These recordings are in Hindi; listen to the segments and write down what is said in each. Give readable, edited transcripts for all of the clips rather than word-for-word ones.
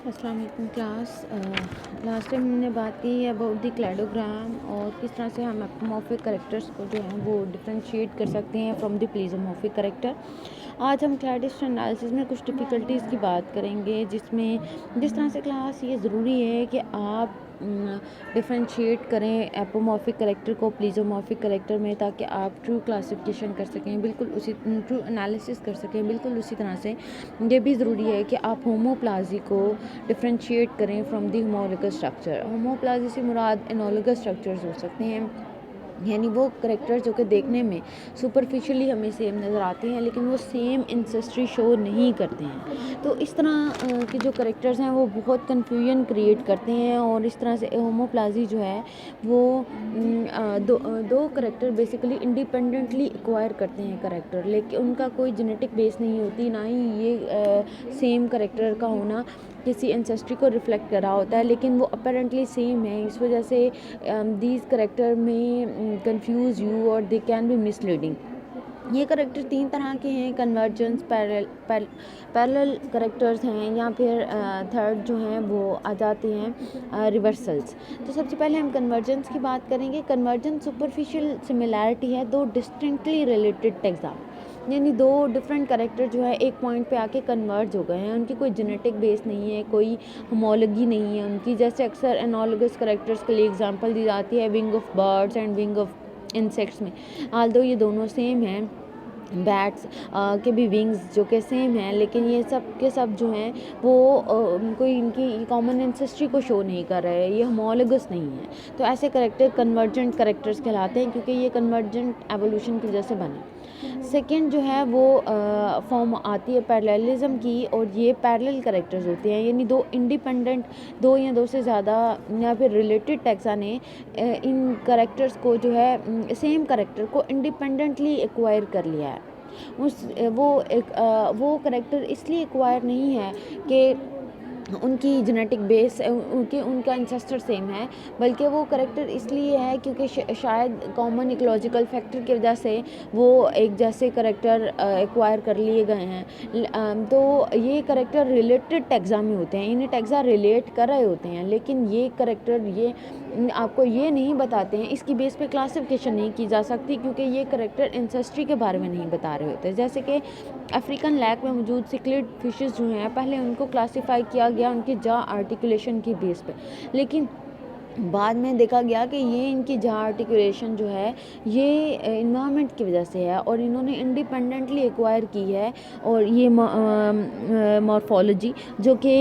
अस्सलाम वालेकुम क्लास। लास्ट टाइम हमने बात की है अबाउट द क्लेडोग्राम और किस तरह से हम एपोमॉर्फिक करेक्टर्स को जो है वो डिफरेंशिएट कर सकते हैं फ्रॉम द प्लीजोमॉर्फिक करेक्टर। आज हम क्लैडिस्ट एनालिसिस में कुछ डिफ़िकल्टीज़ की बात करेंगे, जिस तरह से क्लास ये ज़रूरी है कि आप डिफरेंशिएट करें एपोमॉर्फिक करेक्टर को प्लीजोमॉर्फिक करेक्टर में, ताकि आप ट्रू क्लासिफिकेशन कर सकें, बिल्कुल उसी ट्रू एनालिसिस कर सकें। बिल्कुल उसी तरह से ये भी ज़रूरी है कि आप होमोप्लाजी को डिफरेंशिएट करें फ्रॉम दी होमोलोगस स्ट्रक्चर। होमोप्लाजी से मुराद एनोलोगस स्ट्रक्चर्स हो सकते हैं, यानी वो करेक्टर्स जो कि देखने में सुपरफिशियली हमें सेम नज़र आते हैं लेकिन वो सेम इंसेस्ट्री शो नहीं करते हैं। तो इस तरह के जो करेक्टर्स हैं वो बहुत कन्फ्यूजन क्रिएट करते हैं, और इस तरह से होमोप्लाजी जो है वो दो करेक्टर बेसिकली इंडिपेंडेंटली एक्वायर करते हैं करेक्टर, लेकिन उनका कोई जेनेटिक बेस नहीं होती, ना ही ये सेम करेक्टर का होना किसी एंसेस्ट्री को रिफ्लेक्ट कर रहा होता है, लेकिन वो अपेरेंटली सेम है। इस वजह से दीज करेक्टर में कंफ्यूज यू और दे कैन बी मिसलीडिंग। ये करेक्टर तीन तरह के हैं, कन्वर्जेंस, पैरेलल करेक्टर्स हैं, या फिर थर्ड जो हैं वो आ जाते हैं रिवर्सल्स। तो सबसे पहले हम कन्वर्जेंस की बात करेंगे। कन्वर्जेंस सुपरफिशियल सिमिलैरिटी है दो डिस्टिंक्टली रिलेटेड टेक्साम, यानी दो डिफरेंट करेक्टर जो है एक पॉइंट पे आके कन्वर्ज हो गए हैं, उनकी कोई जेनेटिक बेस नहीं है, कोई होमोलॉजी नहीं है उनकी। जैसे अक्सर एनालॉगस करेक्टर्स के लिए एग्जांपल दी जाती है wing of birds and wing of insects में। आल्दो ये दोनों सेम हैं, बैट्स के भी विंग्स जो कि सेम हैं, लेकिन ये सब के सब जो हैं वो कोई इनकी कॉमन एंसेस्ट्री को शो नहीं कर रहे हैं, ये होमोलोगस नहीं है। तो ऐसे करेक्टर कन्वर्जेंट करेक्टर्स कहलाते हैं, क्योंकि ये कन्वर्जेंट एवोल्यूशन की वजह से बने। सेकेंड जो है वो फॉर्म आती है पैरेललिज्म की, और ये पैरेलल करेक्टर्स होते हैं, यानी दो इंडिपेंडेंट, दो या दो से ज़्यादा या फिर रिलेटेड टैक्सा ने इन करेक्टर्स को जो है सेम करेक्टर को इंडिपेंडेंटली एक्वायर कर लिया है। वो करेक्टर इसलिए एक्वायर नहीं है कि उनकी जेनेटिक बेस उनका इंसेस्टर सेम है, बल्कि वो करेक्टर इसलिए है क्योंकि शायद कॉमन इकोलॉजिकल फैक्टर की वजह से वो एक जैसे करेक्टर एक्वायर कर लिए गए हैं। तो ये करेक्टर रिलेटेड टैक्सा में होते हैं, इन्हें टैक्सा रिलेट कर रहे होते हैं, लेकिन ये करेक्टर ये आपको ये नहीं बताते हैं, इसकी बेस पे क्लासिफिकेशन नहीं की जा सकती, क्योंकि ये करेक्टर इंसेस्ट्री के बारे में नहीं बता रहे होते। जैसे कि अफ्रीकन लैक में मौजूद सिक्लिड फिशेस जो हैं, पहले उनको क्लासीफाई किया गया उनकी जा आर्टिकुलेशन की बेस पे, लेकिन बाद में देखा गया कि ये इनकी जहाँ आर्टिकुलेशन जो है ये इन्वायरमेंट की वजह से है, और इन्होंने इंडिपेंडेंटली एक्वायर की है, और ये मॉर्फोलॉजी जो कि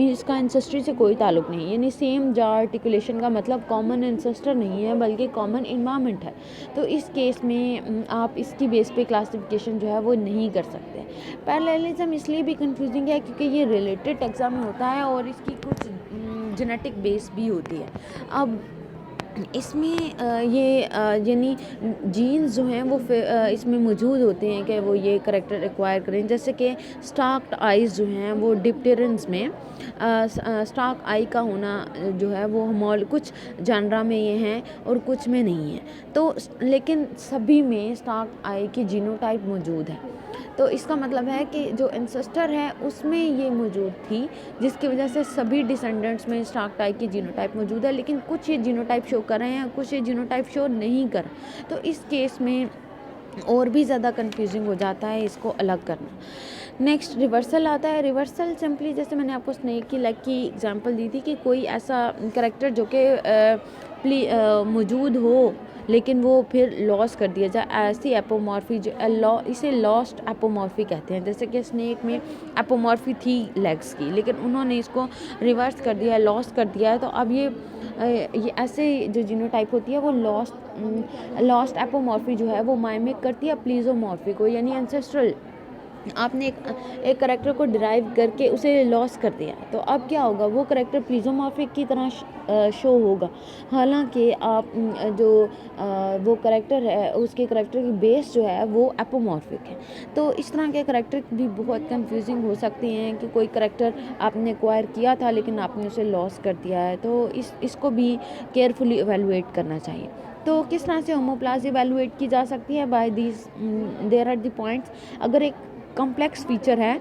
इसका एंसेस्ट्री से कोई ताल्लुक नहीं है, यानी सेम जहाँ आर्टिकुलेशन का मतलब कॉमन एंसेस्टर नहीं है बल्कि कॉमन इन्वायरमेंट है। तो इस केस में आप इसकी बेस पे क्लासिफिकेशन जो है वो नहीं कर सकते। पैरेललिज्म इसलिए भी कंफ्यूजिंग है क्योंकि ये रिलेटेड टैक्सा में होता है और इसकी कुछ जेनेटिक बेस भी होती है। अब इसमें यानी जीन्स जो हैं वो इसमें मौजूद होते हैं कि वो ये करेक्टर एक्वायर करें। जैसे कि स्टार्क्ड आइज़ जो हैं वो डिप्टेरेंस में स्टार्क आई का होना जो है वो कुछ जानरा में ये हैं और कुछ में नहीं है, तो लेकिन सभी में स्टार्क आई की जीनोटाइप मौजूद है। तो इसका मतलब है कि जो एंसेस्टर है उसमें ये मौजूद थी, जिसकी वजह से सभी डिसेंडेंट्स में स्टार्क टाइप की जीनोटाइप मौजूद है, लेकिन कुछ ये जीनोटाइप शो कर रहे हैं, कुछ ये जीनोटाइप शो नहीं कर। तो इस केस में और भी ज़्यादा कंफ्यूजिंग हो जाता है इसको अलग करना। नेक्स्ट रिवर्सल आता है। रिवर्सल सिंपली, जैसे मैंने आपको स्नेक की लेग की एग्जांपल दी थी, कि कोई ऐसा करेक्टर जो कि मौजूद हो लेकिन वो फिर लॉस कर दिया जाए, ऐसी एपोमॉर्फी जो इसे लॉस्ट एपोमॉर्फी कहते हैं। जैसे कि स्नेक में एपोमॉर्फी थी लेग्स की, लेकिन उन्होंने इसको रिवर्स कर दिया है, लॉस कर दिया है। तो अब ये ऐसे जो जीनोटाइप होती है वो लॉस्ट एपोमॉर्फी जो है वो माइमिक करती है प्लीजोमॉर्फी को, यानी एंसेस्ट्रल। आपने एक करेक्टर को डिराइव करके उसे लॉस कर दिया, तो अब क्या होगा, वो करेक्टर प्लीजोमॉर्फिक की तरह शो होगा, हालांकि आप वो करेक्टर है उसके करेक्टर की बेस जो है वो एपोमॉर्फिक है। तो इस तरह के करेक्टर भी बहुत कंफ्यूजिंग हो सकती हैं कि कोई करेक्टर आपने एक्वायर किया था लेकिन आपने उसे लॉस कर दिया है, तो इसको भी केयरफुली एवेलुएट करना चाहिए। तो किस तरह से होमोप्लाजी एवेलुएट की जा सकती है? By these there are the points. अगर एक कॉम्प्लेक्स फीचर है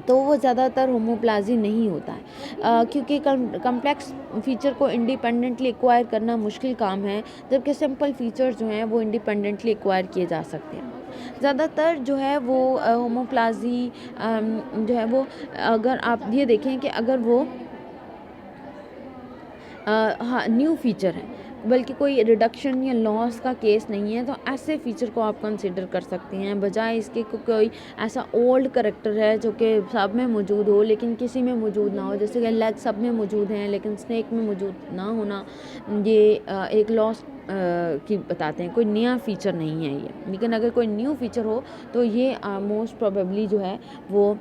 तो वो ज़्यादातर होमोप्लाज़ी नहीं होता है, क्योंकि कम्प्लेक्स फ़ीचर को इंडिपेंडेंटली एक्वायर करना मुश्किल काम है, जबकि सिंपल फ़ीचर जो हैं वो इंडिपेंडेंटली एक्वायर किए जा सकते हैं। ज़्यादातर जो है वो होमोप्लाज़ी जो है वो, अगर आप ये देखें कि अगर वो हाँ, न्यू फ़ीचर है, बल्कि कोई रिडक्शन या लॉस का केस नहीं है, तो ऐसे फ़ीचर को आप कंसिडर कर सकते हैं, बजाय इसके कोई ऐसा ओल्ड करैक्टर है जो कि सब में मौजूद हो लेकिन किसी में मौजूद ना हो। जैसे कि लेग सब में मौजूद हैं लेकिन स्नेक में मौजूद ना होना, ये एक लॉस की बताते हैं, कोई नया फ़ीचर नहीं है ये। लेकिन अगर कोई न्यू फ़ीचर हो तो ये मोस्ट प्रोबेबली जो है वो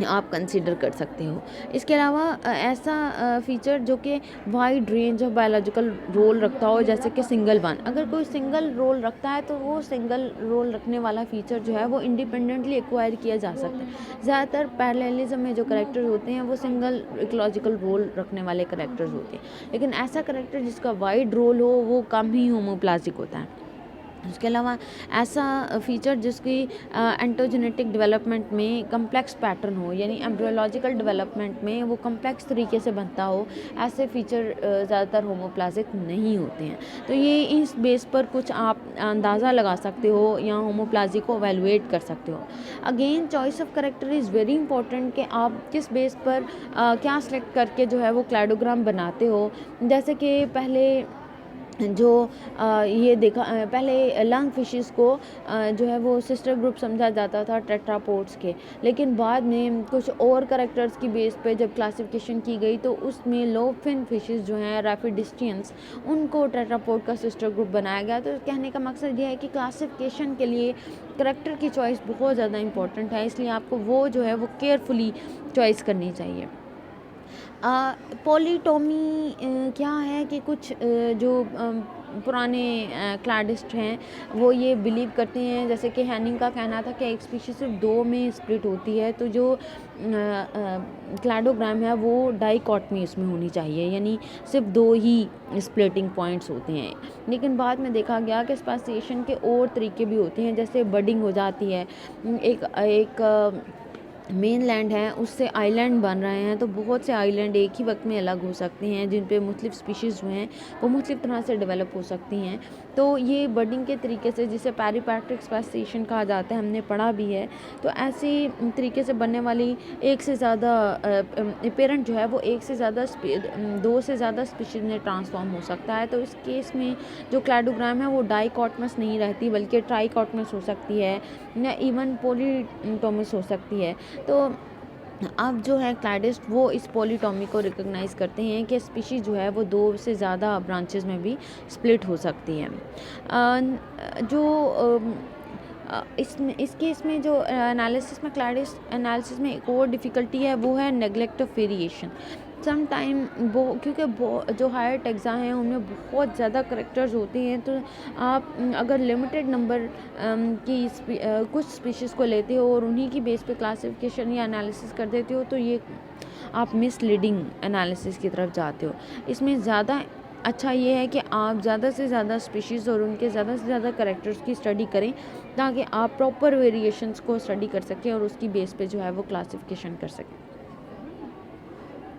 आप कंसिडर कर सकते हो। इसके अलावा ऐसा फ़ीचर जो कि wide range of biological role रखता हो, जैसे कि सिंगल वन। अगर कोई सिंगल रोल रखता है तो वो सिंगल रोल रखने वाला फ़ीचर जो है वो इंडिपेंडेंटली एक्वायर किया जा सकता है। ज़्यादातर पैरेललिज़म में जो करैक्टर्स होते हैं वो सिंगल इकोलॉजिकल रोल रखने वाले करैक्टर्स होते हैं, लेकिन ऐसा करैक्टर जिसका वाइड रोल हो वो कम ही होमोप्लाज़िक होता है। इसके अलावा ऐसा फ़ीचर जिसकी एंटोजेनेटिक डेवलपमेंट में कम्प्लेक्स पैटर्न हो, यानी एम्ब्रियोलॉजिकल डेवलपमेंट में वो कम्प्लेक्स तरीके से बनता हो, ऐसे फ़ीचर ज़्यादातर होमोप्लाज़िक नहीं होते हैं। तो ये इस बेस पर कुछ आप अंदाज़ा लगा सकते हो या होमोप्लाज़ी को एवेलुएट कर सकते हो। Again choice of character is very important कि आप किस बेस पर क्या सेलेक्ट करके जो है वो क्लैडोग्राम बनाते हो। जैसे कि पहले जो ये देखा, पहले लंग फिशेस को जो है वो सिस्टर ग्रुप समझा जाता था टेट्रापोड्स के, लेकिन बाद में कुछ और करैक्टर्स की बेस पे जब क्लासिफिकेशन की गई तो उसमें लोब फिन फिशेस जो हैं रैफिडिस्टियंस, उनको टेट्रापोड का सिस्टर ग्रुप बनाया गया। तो कहने का मकसद ये है कि क्लासिफिकेशन के लिए करैक्टर की चॉइस बहुत ज़्यादा इंपॉर्टेंट है, इसलिए आपको वो जो है वो केयरफुली चॉइस करनी चाहिए। पॉलीटोमी क्या है कि कुछ जो पुराने क्लाडिस्ट हैं वो ये बिलीव करते हैं, जैसे कि हैनिंग का कहना था कि एक स्पीशीज सिर्फ दो में स्प्लिट होती है, तो जो क्लैडोग्राम है वो डाइकॉटमी उसमें होनी चाहिए, यानी सिर्फ दो ही स्प्लिटिंग पॉइंट्स होते हैं। लेकिन बाद में देखा गया कि स्पेसिएशन के और तरीके भी होते हैं, जैसे बडिंग हो जाती है, एक मेन लैंड है उससे आइलैंड बन रहे हैं, तो बहुत से आइलैंड एक ही वक्त में अलग हो सकते हैं जिन पे मुख्तलिफ स्पीशीज़ जो हैं वो मुख्तलिफ तरह से डेवलप हो सकती हैं। तो ये बर्डिंग के तरीके से, जिसे पैरीपैट्रिक स्पेसिएशन कहा जाता है, हमने पढ़ा भी है। तो ऐसे तरीके से बनने वाली एक से ज़्यादा पेरेंट जो है वो एक से ज़्यादा दो से ज़्यादा स्पीशीज़ में ट्रांसफॉर्म हो सकता है। तो इस केस में जो क्लैडोग्राम है वो डाइकॉटमस नहीं रहती बल्कि ट्राइकॉटमस हो सकती है या इवन पॉलीटोमस हो सकती है। तो अब जो है क्लाडिस्ट वो इस पॉलीटॉमी को रिकॉग्नाइज़ करते हैं कि स्पीशीज़ जो है वो दो से ज़्यादा ब्रांचेस में भी स्प्लिट हो सकती हैं। जो इस केस में जो एनालिसिस में क्लाडिस्ट एनालिसिस में एक और डिफ़िकल्टी है वो है neglect of variation. Some time क्योंकि जो हायर टेक्सा हैं उनमें बहुत ज़्यादा करैक्टर्स होते हैं, तो आप अगर लिमिटेड नंबर कुछ स्पीशीज़ को लेते हो और उन्हीं की बेस पे क्लासिफिकेशन या एनालिसिस कर देते हो, तो ये आप मिसलीडिंग एनालिसिस की तरफ जाते हो। इसमें ज़्यादा अच्छा ये है कि आप ज़्यादा से ज़्यादा स्पीशीज़ और उनके ज़्यादा से ज़्यादा करैक्टर्स की स्टडी करें, ताकि आप प्रॉपर वेरिएशंस को स्टडी कर सकें और उसकी बेस पे जो है वो क्लासिफिकेशन कर सकें।